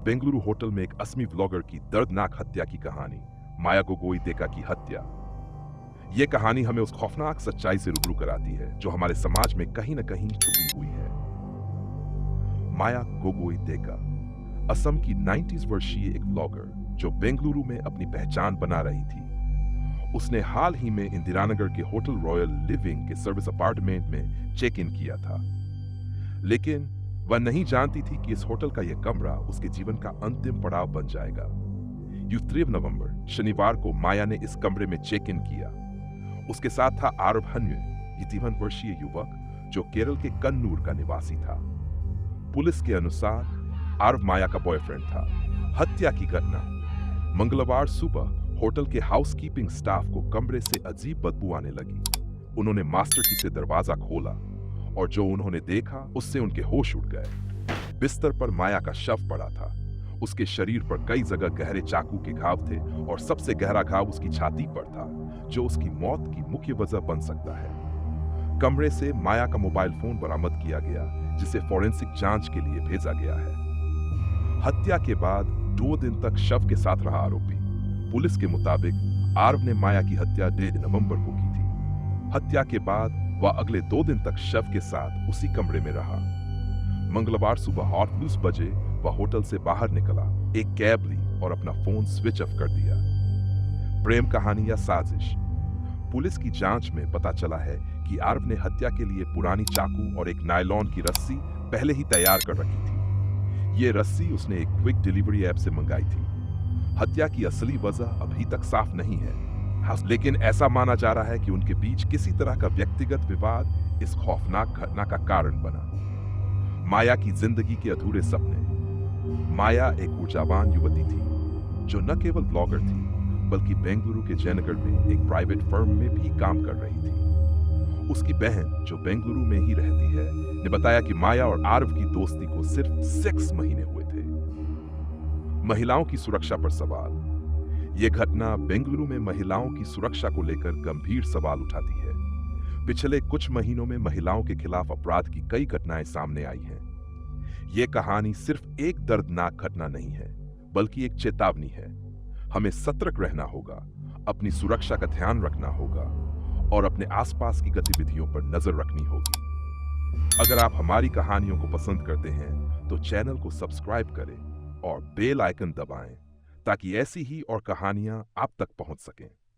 Bengaluru hotel में एक असमी vlogger की दर्दनाक हत्या की कहानी, माया गोगोई देका की हत्या। ये कहानी हमें उस खौफनाक सच्चाई से रूबरू कराती है जो हमारे समाज में कहीं न कहीं छुपी हुई है। माया गोगोई देका असम की 90s वर्षीय एक व्लॉगर जो बेंगलुरु में अपनी पहचान बना रही थी। उसने हाल ही में इंदिरानगर के होटल रॉयल लिविंग के सर्विस अपार्टमेंट में चेक इन किया था, लेकिन वह नहीं जानती थी कि इस होटल का यह कमरा उसके जीवन का अंतिम पड़ाव बन जाएगा। 3 नवंबर शनिवार को माया ने इस कमरे में चेक इन किया। उसके साथ था आरव हन्वे, ये 53 वर्षीय युवक जो केरल के कन्नूर का निवासी था। पुलिस के अनुसार आरव माया का बॉयफ्रेंड था। हत्या की घटना मंगलवार सुबह होटल के हाउसकीपिंग स्टाफ को कमरे से अजीब बदबू आने लगी। उन्होंने मास्टर की से दरवाजा खोला और जो उन्होंने देखा उससे उनके होश उड़ गए। बिस्तर पर माया का शव पड़ा था। उसके शरीर पर कई जगह गहरे चाकू के घाव थे और सबसे गहरा घाव उसकी छाती पर था, जो उसकी मौत की मुख्य वजह बन सकता है। कमरे से माया का मोबाइल फोन बरामद किया गया, जिसे फॉरेंसिक जांच के लिए भेजा गया है। हत्या के बाद 2 दिन तक शव के साथ रहा आरोपी। पुलिस के मुताबिक आरव ने माया की हत्या 1 नवंबर को की थी। हत्या के बाद वह अगले 2 दिन तक शव के साथ उसी कमरे में रहा। मंगलवार सुबह 8:30 बजे वह होटल से बाहर निकला, एक कैब ली और अपना फोन स्विच ऑफ कर दिया। प्रेम कहानी या साजिश? पुलिस की जांच में पता चला है कि आरव ने हत्या के लिए पुरानी चाकू और एक नायलॉन की रस्सी पहले ही तैयार कर रखी थी। ये रस्सी उसने एक क्विक डिलीवरी ऐप से मंगाई थी। हत्या की असली वजह अभी तक साफ नहीं है, लेकिन ऐसा माना जा रहा है कि उनके बीच किसी तरह का व्यक्तिगत विवाद इस खौफनाक घटना का कारण बना। माया की जिंदगी के अधूरे सपने। माया एक ऊर्जावान युवती थी जो न केवल ब्लॉगर थी बल्कि बेंगलुरु के जयनगर में एक प्राइवेट फर्म में भी काम कर रही थी। उसकी बहन जो बेंगलुरु में ही रहती है ने बताया कि माया और आरव की दोस्ती को सिर्फ 6 महीने हुए थे। महिलाओं की सुरक्षा पर सवाल। यह घटना बेंगलुरु में महिलाओं की सुरक्षा को लेकर गंभीर सवाल उठाती है। पिछले कुछ महीनों में महिलाओं के खिलाफ अपराध की कई घटनाएं सामने आई हैं। यह कहानी सिर्फ एक दर्दनाक घटना नहीं है, बल्कि एक चेतावनी है। हमें सतर्क रहना होगा, अपनी सुरक्षा का ध्यान रखना होगा और अपने आसपास की गतिविधियों पर नजर रखनी होगी। अगर आप हमारी कहानियों को पसंद करते हैं तो चैनल को सब्सक्राइब करें और बेल आइकन दबाएं ताकि ऐसी ही और कहानियां आप तक पहुंच सकें।